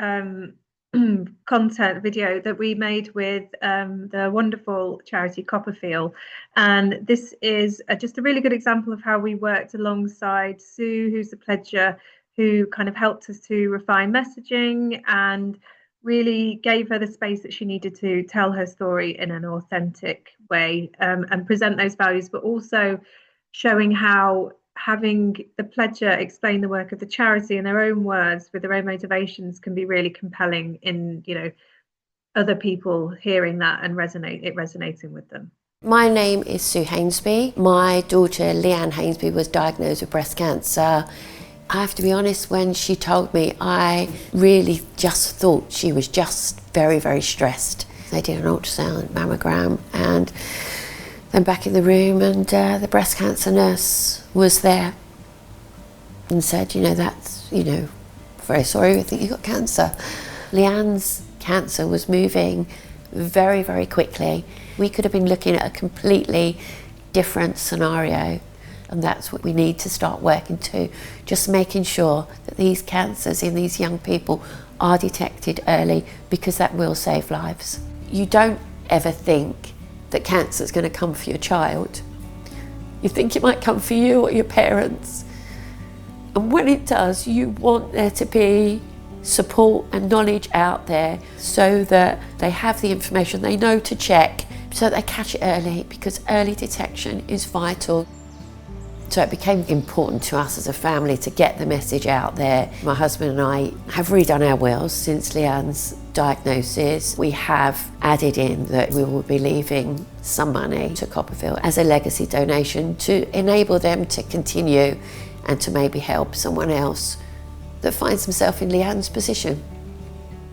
S1: content video that we made with the wonderful charity Copperfield, and this is just a really good example of how we worked alongside Sue, who's the pledger, who kind of helped us to refine messaging and really gave her the space that she needed to tell her story in an authentic way, and present those values, but also showing how having the pledger explain the work of the charity in their own words with their own motivations can be really compelling in, other people hearing that and resonating with them.
S14: My name is Sue Hainsby. My daughter Leanne Hainsby was diagnosed with breast cancer. I have to be honest, when she told me, I really just thought she was just very, very stressed. They did an ultrasound, mammogram, and then back in the room, and the breast cancer nurse was there and said, that's, very sorry, we think you've got cancer. Leanne's cancer was moving very, very quickly. We could have been looking at a completely different scenario, and that's what we need to start working to, just making sure that these cancers in these young people are detected early, because that will save lives. You don't ever think that cancer is going to come for your child. You think it might come for you or your parents. And when it does, you want there to be support and knowledge out there so that they have the information they know to check, so that they catch it early, because early detection is vital. So it became important to us as a family to get the message out there. My husband and I have redone our wills since Leanne's diagnosis. We have added in that we will be leaving some money to Copperfield as a legacy donation to enable them to continue and to maybe help someone else that finds themselves in Leanne's position.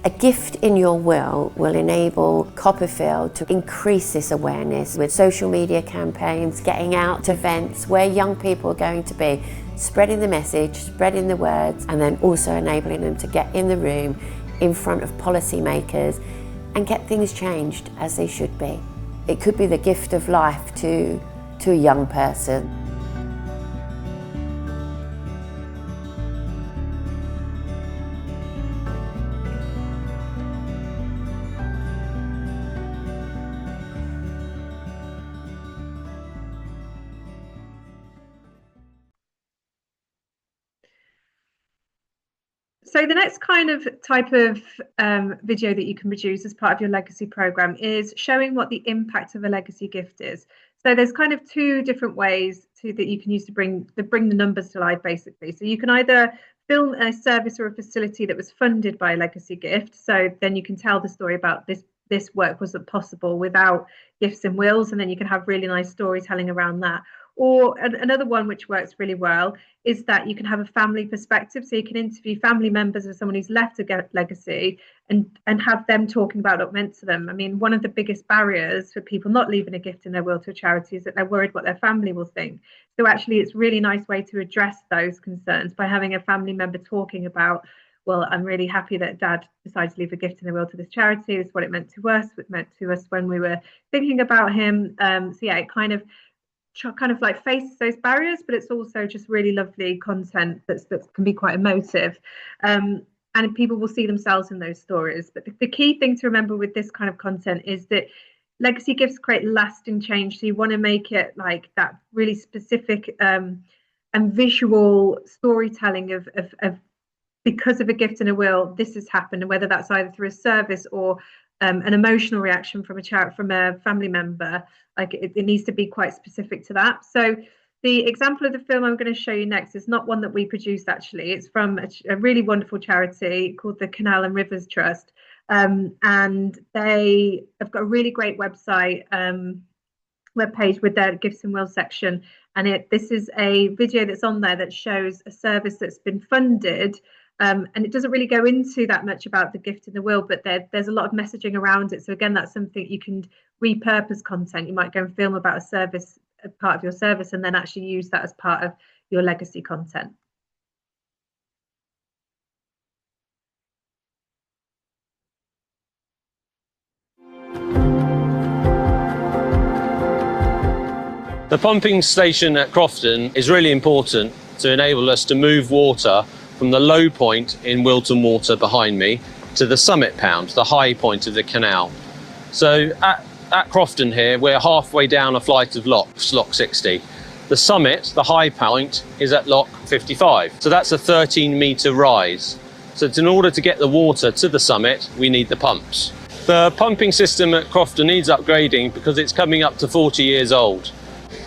S14: A gift in your will enable Copperfield to increase this awareness with social media campaigns, getting out to events where young people are going to be, spreading the message, spreading the words, and then also enabling them to get in the room in front of policymakers and get things changed as they should be. It could be the gift of life to a young person.
S1: So the next kind of type of video that you can produce as part of your legacy program is showing what the impact of a legacy gift is. So there's kind of two different ways that you can use to bring the numbers to life, basically. So you can either film a service or a facility that was funded by a legacy gift. So then you can tell the story about this work wasn't possible without gifts and wills, and then you can have really nice storytelling around that. Or another one which works really well is that you can have a family perspective. So you can interview family members of someone who's left a legacy and have them talking about what it meant to them. I mean, one of the biggest barriers for people not leaving a gift in their will to a charity is that they're worried what their family will think. So actually, it's a really nice way to address those concerns by having a family member talking about, well, I'm really happy that Dad decided to leave a gift in the will to this charity. This is what it meant to us. It meant to us when we were thinking about him. So yeah, it kind of like faces those barriers, but it's also just really lovely content that can be quite emotive, and people will see themselves in those stories. But the key thing to remember with this kind of content is that legacy gifts create lasting change. So you want to make it like that really specific and visual storytelling of because of a gift and a will, this has happened, and whether that's either through a service or an emotional reaction from a family member. Like it needs to be quite specific to that. So the example of the film I'm going to show you next is not one that we produced, actually. It's from a really wonderful charity called the Canal and Rivers Trust, and they have got a really great website webpage with their gifts and wills section, and this is a video that's on there that shows a service that's been funded. And it doesn't really go into that much about the gift and the will, but there's a lot of messaging around it. So again, that's something you can repurpose content. You might go and film about a service, a part of your service, and then actually use that as part of your legacy content.
S15: The pumping station at Crofton is really important to enable us to move water from the low point in Wilton Water behind me to the summit pound, the high point of the canal. So at Crofton here, we're halfway down a flight of locks, lock 60. The summit, the high point, is at lock 55. So that's a 13-metre rise. So in order to get the water to the summit, we need the pumps. The pumping system at Crofton needs upgrading because it's coming up to 40 years old.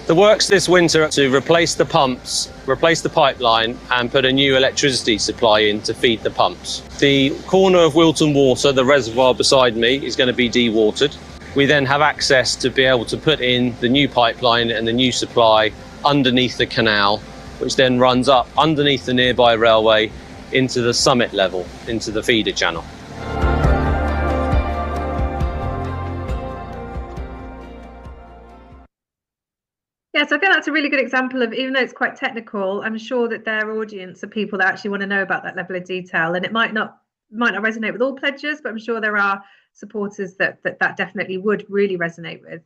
S15: The works this winter are to replace the pumps, replace the pipeline, and put a new electricity supply in to feed the pumps. The corner of Wilton Water, the reservoir beside me, is going to be dewatered. We then have access to be able to put in the new pipeline and the new supply underneath the canal, which then runs up underneath the nearby railway into the summit level, into the feeder channel.
S1: Yeah, so I think that's a really good example of, even though it's quite technical, I'm sure that their audience are people that actually want to know about that level of detail, and it might not resonate with all pledgers, but I'm sure there are supporters that definitely would really resonate with.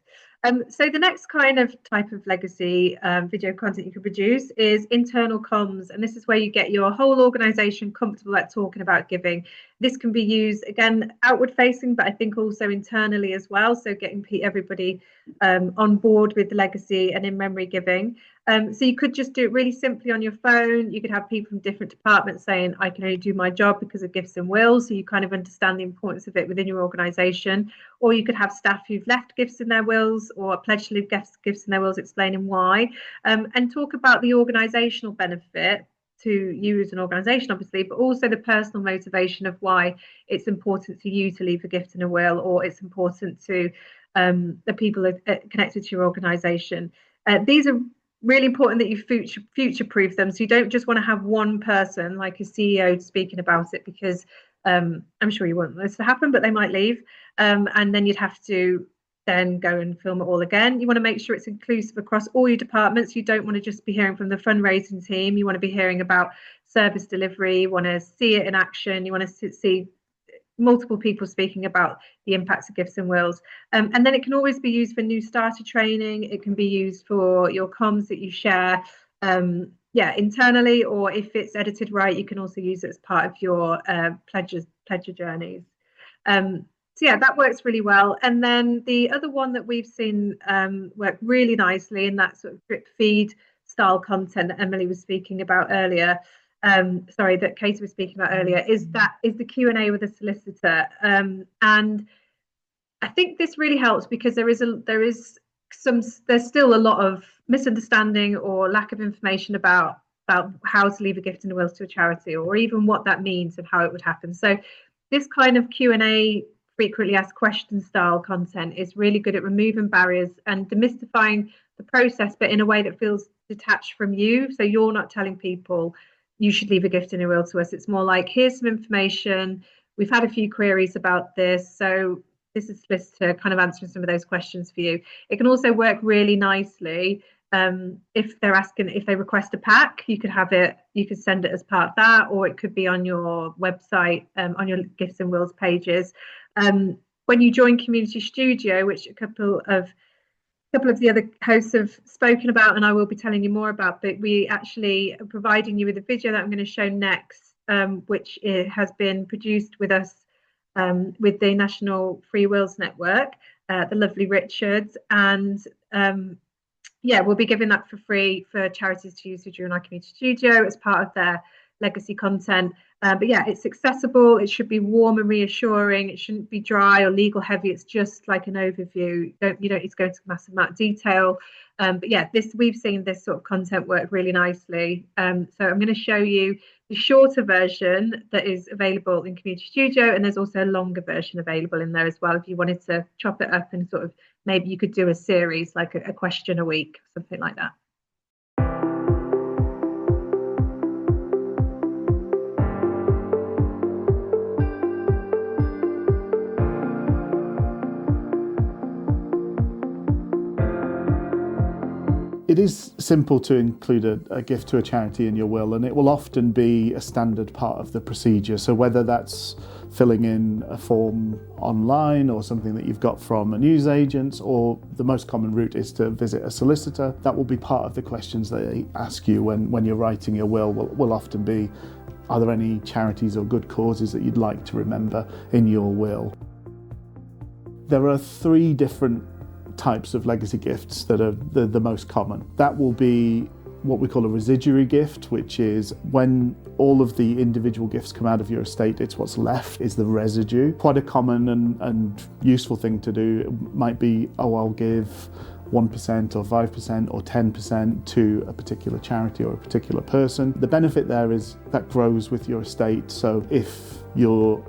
S1: So the next kind of type of legacy video content you can produce is internal comms, and this is where you get your whole organisation comfortable at talking about giving. This can be used, again, outward facing, but I think also internally as well, so getting everybody on board with the legacy and in memory giving. So you could just do it really simply on your phone. You could have people from different departments saying, I can only do my job because of gifts and wills, so you kind of understand the importance of it within your organisation. Or you could have staff who've left gifts in their wills, or pledged to leave gifts in their wills, explaining why, and talk about the organisational benefit to you as an organisation, obviously, but also the personal motivation of why it's important to you to leave a gift in a will, or it's important to the people connected to your organisation. These are really important that you future-proof them, so you don't just want to have one person like a CEO speaking about it, because I'm sure you want this to happen, but they might leave, and then you'd have to then go and film it all again. You want to make sure it's inclusive across all your departments. You don't want to just be hearing from the fundraising team. You want to be hearing about service delivery. You want to see it in action. You want to see multiple people speaking about the impacts of gifts and wills. And then it can always be used for new starter training. It can be used for your comms that you share internally, or if it's edited right, you can also use it as part of your pledger journeys. So yeah, that works really well. And then the other one that we've seen work really nicely in that sort of drip feed style content that Emily was speaking about earlier, that Katie was speaking about earlier, is the Q&A with a solicitor. And I think this really helps because there's still a lot of misunderstanding or lack of information about how to leave a gift in a will to a charity, or even what that means and how it would happen. So this kind of Q&A, frequently asked question style content, is really good at removing barriers and demystifying the process, but in a way that feels detached from you. So you're not telling people you should leave a gift in a will to us. It's more like, here's some information. We've had a few queries about this, so this is solicitor kind of answering some of those questions for you. It can also work really nicely if they request a pack. You could send it as part of that, or it could be on your website, on your gifts and wills pages. When you join Community Studio, which a couple of the other hosts have spoken about, and I will be telling you more about, but we actually are providing you with a video that I'm going to show next, which has been produced with us with the National Free Wills Network, the lovely Richards, and we'll be giving that for free for charities to use during our Community Studio as part of their legacy content. But yeah, it's accessible. It should be warm and reassuring. It shouldn't be dry or legal heavy. It's just like an overview. You don't need to go into a massive amount of detail. But yeah, we've seen this sort of content work really nicely. So I'm going to show you the shorter version that is available in Community Studio, and there's also a longer version available in there as well if you wanted to chop it up and sort of, maybe you could do a series, like a question a week, something like that.
S16: It is simple to include a gift to a charity in your will, and it will often be a standard part of the procedure. So whether that's filling in a form online or something that you've got from a newsagent, or the most common route is to visit a solicitor, that will be part of the questions they ask you when you're writing your will often be, are there any charities or good causes that you'd like to remember in your will? There are 3 different types of legacy gifts that are the most common. That will be what we call a residuary gift, which is when all of the individual gifts come out of your estate, it's what's left is the residue. Quite a common and useful thing to do. It might be, I'll give 1% or 5% or 10% to a particular charity or a particular person. The benefit there is that grows with your estate. So if you're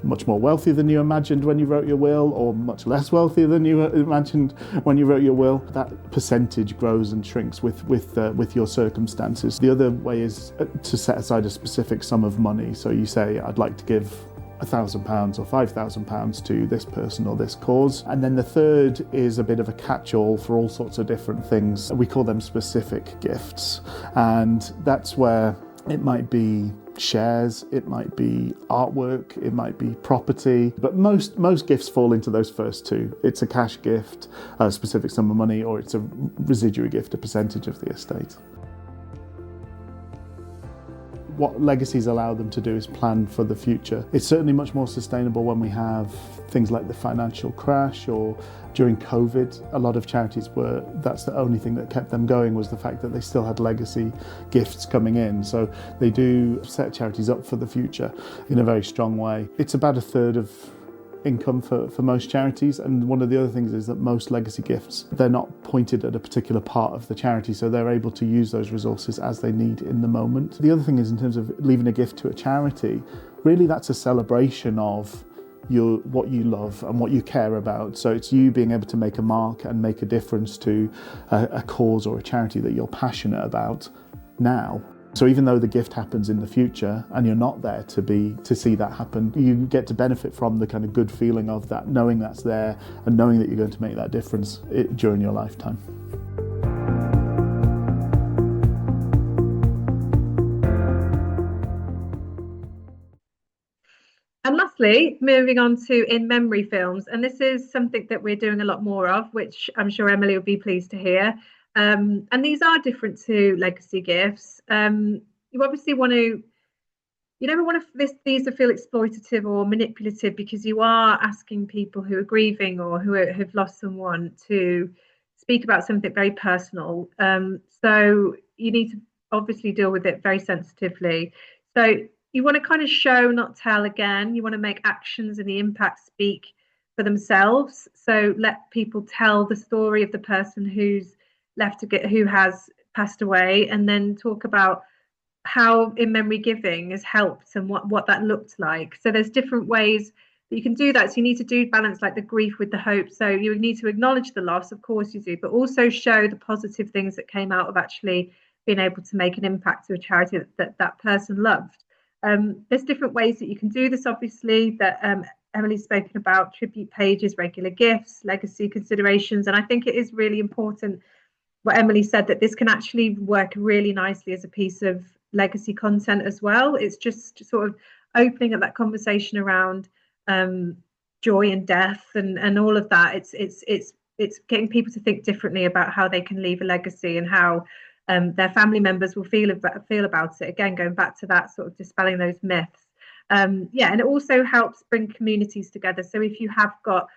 S16: much more wealthy than you imagined when you wrote your will, or much less wealthy than you imagined when you wrote your will, that percentage grows and shrinks with your circumstances. The other way is to set aside a specific sum of money. So you say, I'd like to give £1,000 or £5,000 to this person or this cause. And then the third is a bit of a catch-all for all sorts of different things. We call them specific gifts, and that's where it might be shares, it might be artwork, it might be property, but most gifts fall into those first two. It's a cash gift, a specific sum of money, or it's a residuary gift, a percentage of the estate. What legacies allow them to do is plan for the future. It's certainly much more sustainable when we have things like the financial crash, or during COVID, a lot of charities that's the only thing that kept them going, was the fact that they still had legacy gifts coming in. So they do set charities up for the future in a very strong way. It's about a third of income for most charities, and one of the other things is that most legacy gifts, they're not pointed at a particular part of the charity, so they're able to use those resources as they need in the moment. The other thing is, in terms of leaving a gift to a charity, really that's a celebration of what you love and what you care about. So it's you being able to make a mark and make a difference to a cause or a charity that you're passionate about now. So even though the gift happens in the future and you're not there to see that happen, you get to benefit from the kind of good feeling of that, knowing that's there and knowing that you're going to make that difference during your lifetime.
S1: And lastly, moving on to in memory films, and this is something that we're doing a lot more of, which I'm sure Emily will be pleased to hear. And these are different to legacy gifts. You obviously you never want these to feel exploitative or manipulative, because you are asking people who are grieving or who have lost someone to speak about something very personal. So you need to obviously deal with it very sensitively. So you want to kind of show, not tell again. You want to make actions and the impact speak for themselves. So let people tell the story of the person who has passed away, and then talk about how in memory giving has helped and what that looked like. So there's different ways that you can do that. So you need to balance like the grief with the hope. So you need to acknowledge the loss, of course you do, but also show the positive things that came out of actually being able to make an impact to a charity that person loved. There's different ways that you can do this, obviously, that Emily's spoken about: tribute pages, regular gifts, legacy considerations. And I think it is really important what Emily said, that this can actually work really nicely as a piece of legacy content as well. It's just sort of opening up that conversation around joy and death and all of that. It's getting people to think differently about how they can leave a legacy and how their family members will feel about it. Again, going back to that, sort of dispelling those myths. And it also helps bring communities together. So if you have got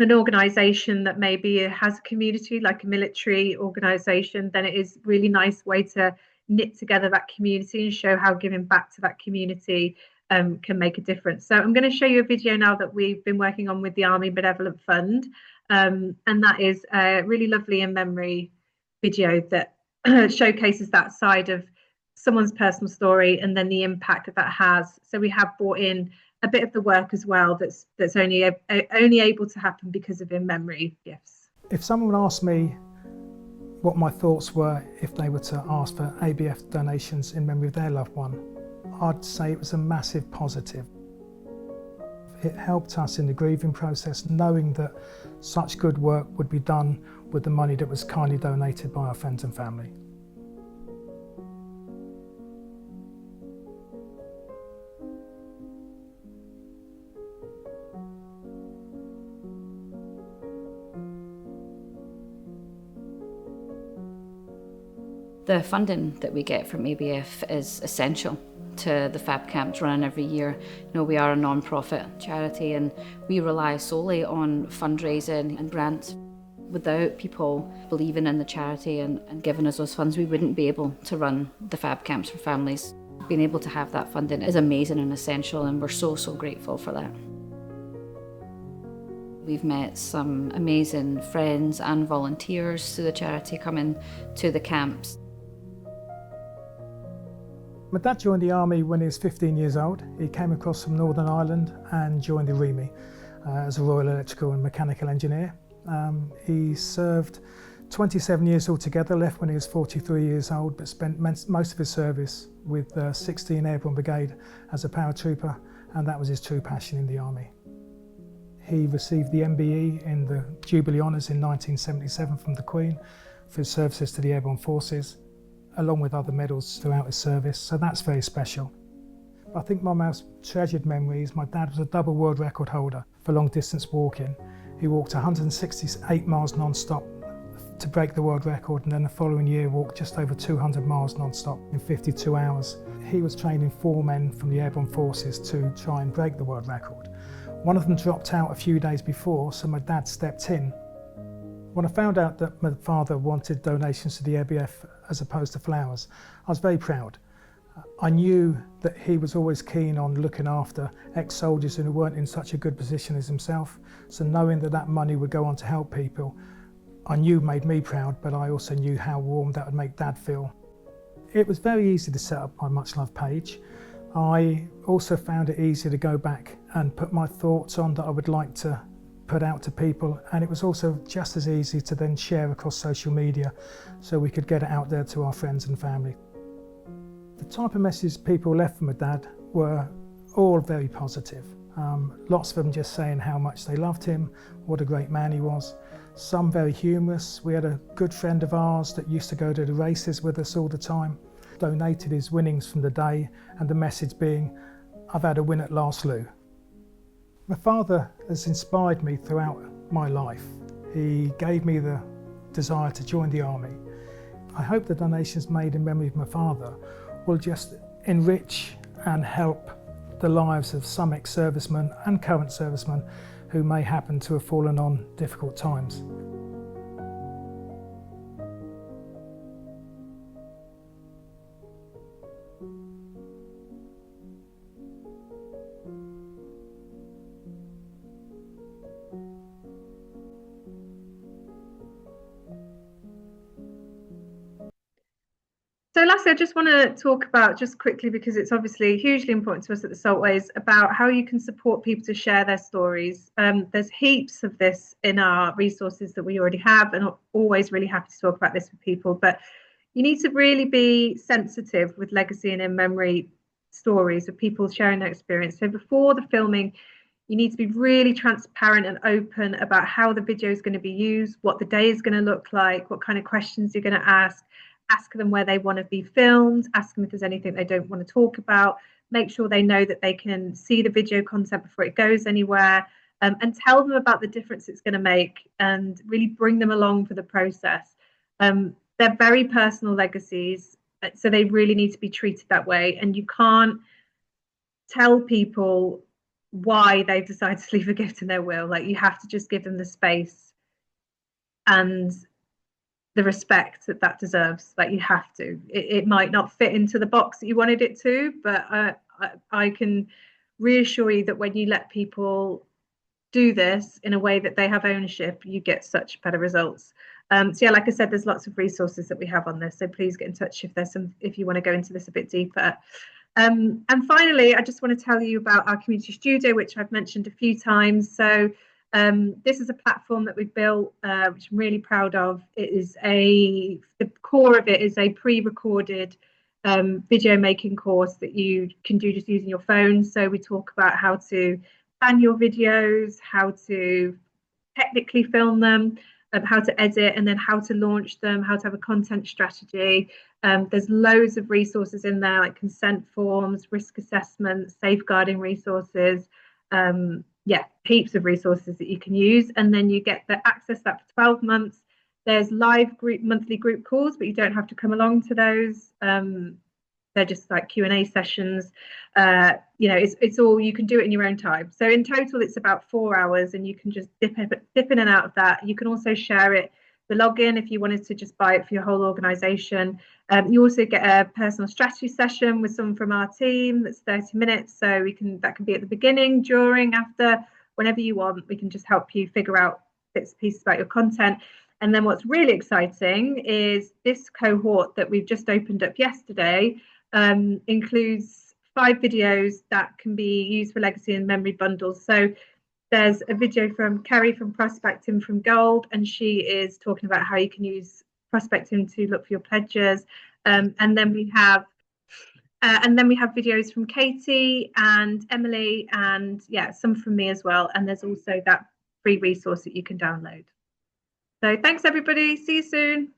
S1: an organisation that maybe has a community, like a military organisation, then it is a really nice way to knit together that community and show how giving back to that community can make a difference. So I'm going to show you a video now that we've been working on with the Army Benevolent Fund, and that is a really lovely in memory video that showcases that side of someone's personal story and then the impact that has. So we have brought in a bit of the work as well that's only able to happen because of in memory gifts.
S17: If someone asked me what my thoughts were if they were to ask for ABF donations in memory of their loved one, I'd say it was a massive positive. It helped us in the grieving process, knowing that such good work would be done with the money that was kindly donated by our friends and family.
S18: The funding that we get from ABF is essential to the Fab Camps running every year. You know, we are a non-profit charity and we rely solely on fundraising and grants. Without people believing in the charity and giving us those funds, we wouldn't be able to run the Fab Camps for families. Being able to have that funding is amazing and essential, and we're so grateful for that. We've met some amazing friends and volunteers through the charity coming to the camps.
S17: My dad joined the army when he was 15 years old. He came across from Northern Ireland and joined the REME as a Royal Electrical and Mechanical Engineer. He served 27 years altogether, left when he was 43 years old, but spent most of his service with 16 Airborne Brigade as a paratrooper and that was his true passion in the army. He received the MBE in the Jubilee Honours in 1977 from the Queen for his services to the Airborne Forces, along with other medals throughout his service, so that's very special. I think my most treasured memory is my dad was a double world record holder for long distance walking. He walked 168 miles non-stop to break the world record, and then the following year walked just over 200 miles non-stop in 52 hours. He was training 4 men from the Airborne Forces to try and break the world record. One of them dropped out a few days before, so my dad stepped in. When I found out that my father wanted donations to the ABF as opposed to flowers, I was very proud. I knew that he was always keen on looking after ex-soldiers who weren't in such a good position as himself, so knowing that that money would go on to help people, I knew made me proud, but I also knew how warm that would make Dad feel. It was very easy to set up my Much Love page. I also found it easy to go back and put my thoughts on that I would like to put out to people, and it was also just as easy to then share across social media so we could get it out there to our friends and family. The type of messages people left from my dad were all very positive. Lots of them just saying how much they loved him, what a great man he was. Some very humorous. We had a good friend of ours that used to go to the races with us all the time, donated his winnings from the day, and the message being, "I've had a win at last, Lou." My father has inspired me throughout my life. He gave me the desire to join the army. I hope the donations made in memory of my father will just enrich and help the lives of some ex-servicemen and current servicemen who may happen to have fallen on difficult times.
S1: So lastly, I just want to talk about, just quickly, because it's obviously hugely important to us at the Saltways, about how you can support people to share their stories. There's heaps of this in our resources that we already have, and I'm always really happy to talk about this with people, but you need to really be sensitive with legacy and in memory stories of people sharing their experience. So before the filming, you need to be really transparent and open about how the video is going to be used, what the day is going to look like, what kind of questions you're going to ask them where they want to be filmed, ask them if there's anything they don't want to talk about, make sure they know that they can see the video content before it goes anywhere, and tell them about the difference it's going to make, and really bring them along for the process. They're very personal legacies, so they really need to be treated that way, and you can't tell people why they've decided to leave a gift in their will. Like, you have to just give them the space and the respect that that deserves. Like, you have to. It might not fit into the box that you wanted it to, but I can reassure you that when you let people do this in a way that they have ownership, you get such better results. So yeah, like I said, there's lots of resources that we have on this, so please get in touch if you want to go into this a bit deeper. And finally, I just want to tell you about our community studio, which I've mentioned a few times. So this is a platform that we've built, which I'm really proud of. It is the core of it is a pre-recorded video making course that you can do just using your phone. So we talk about how to plan your videos, how to technically film them, how to edit, and then how to launch them, how to have a content strategy. There's loads of resources in there, like consent forms, risk assessments, safeguarding resources. Yeah, heaps of resources that you can use, and then you get the access to that for 12 months. There's live monthly group calls, but you don't have to come along to those. They're just like Q&A sessions. It's all, you can do it in your own time. So in total, it's about 4 hours, and you can just dip in and out of that. You can also share it, the login, if you wanted to just buy it for your whole organization. You also get a personal strategy session with someone from our team that's 30 minutes. So that can be at the beginning, during, after, whenever you want. We can just help you figure out bits and pieces about your content. And then what's really exciting is this cohort that we've just opened up yesterday includes 5 videos that can be used for legacy and memory bundles. So there's a video from Kerry from Prospecting from Gold, and she is talking about how you can use Prospecting to look for your pledges. And then we have And then we have videos from Katie and Emily, and yeah, some from me as well. And there's also that free resource that you can download. So thanks everybody, see you soon.